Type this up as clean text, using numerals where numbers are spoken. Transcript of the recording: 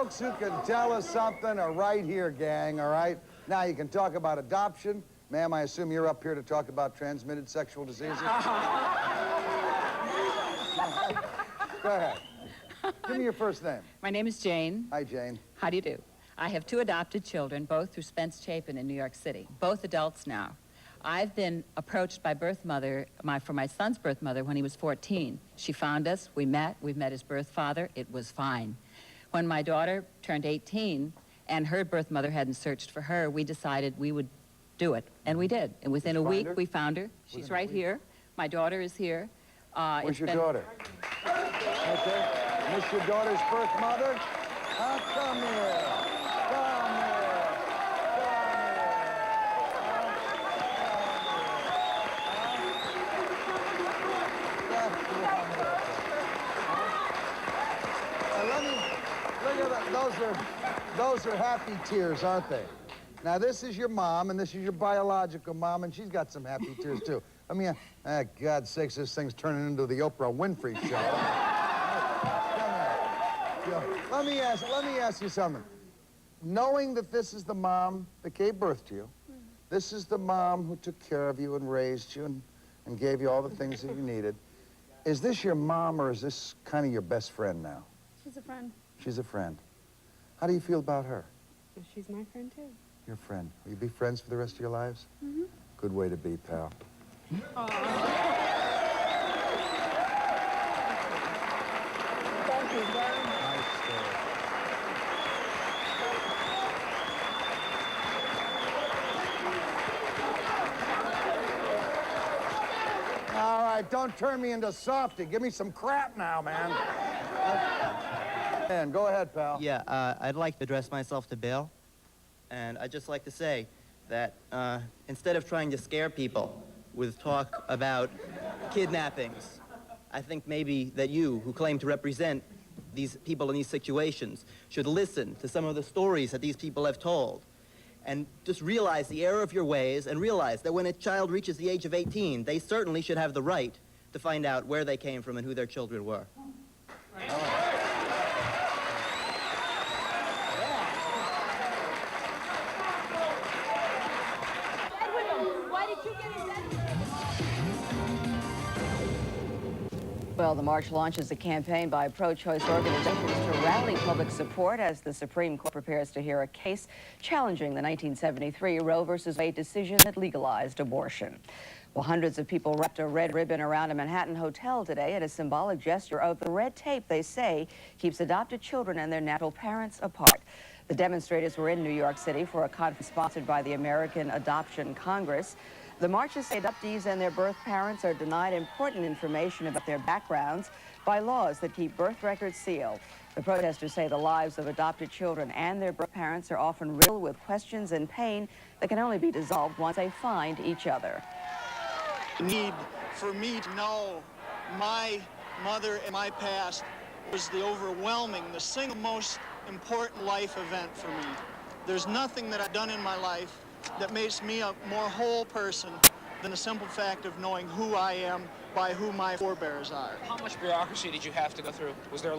folks who can tell us something are right here, gang, all right? Now, you can talk about adoption. Ma'am, I assume you're up here to talk about transmitted sexual diseases? Go ahead. Give me your first name. My name is Jane. Hi, Jane. How do you do? I have 2 adopted children, both through Spence Chapin in New York City, both adults now. I've been approached by birth mother, for my son's birth mother when he was 14. She found us, we met his birth father, it was fine. When my daughter turned 18 and her birth mother hadn't searched for her, we decided we would do it, and we did. And within a week, we found her. She's right here. My daughter is here. Where's your daughter? Okay. Miss your daughter's birth mother? Come here. Come here. Those are happy tears, aren't they? Now, this is your mom, and this is your biological mom, and she's got some happy tears, too. I mean, God's sakes, this thing's turning into the Oprah Winfrey show. Let me ask you something. Knowing that this is the mom that gave birth to you, this is the mom who took care of you and raised you and gave you all the things that you needed, is this your mom, or is this kind of your best friend now? She's a friend. She's a friend. How do you feel about her? She's my friend, too. Your friend. Will you be friends for the rest of your lives? Mm-hmm. Good way to be, pal. Aww. Thank you very much. Nice story. All right, don't turn me into softy. Give me some crap now, man. Man, go ahead, pal. Yeah, I'd like to address myself to Bill. And I'd just like to say that instead of trying to scare people with talk about kidnappings, I think maybe that you, who claim to represent these people in these situations, should listen to some of the stories that these people have told. And just realize the error of your ways, and realize that when a child reaches the age of 18, they certainly should have the right to find out where they came from and who their children were. Well, the march launches a campaign by pro-choice organizations to rally public support as the Supreme Court prepares to hear a case challenging the 1973 Roe v. Wade decision that legalized abortion. Well, hundreds of people wrapped a red ribbon around a Manhattan hotel today at a symbolic gesture of the red tape they say keeps adopted children and their natural parents apart. The demonstrators were in New York City for a conference sponsored by the American Adoption Congress. The marchers say adoptees and their birth parents are denied important information about their backgrounds by laws that keep birth records sealed. The protesters say the lives of adopted children and their birth parents are often riddled with questions and pain that can only be dissolved once they find each other. The need for me to know my mother and my past was the single most important life event for me. There's nothing that I've done in my life that makes me a more whole person than the simple fact of knowing who I am by who my forebears are. How much bureaucracy did you have to go through? Was there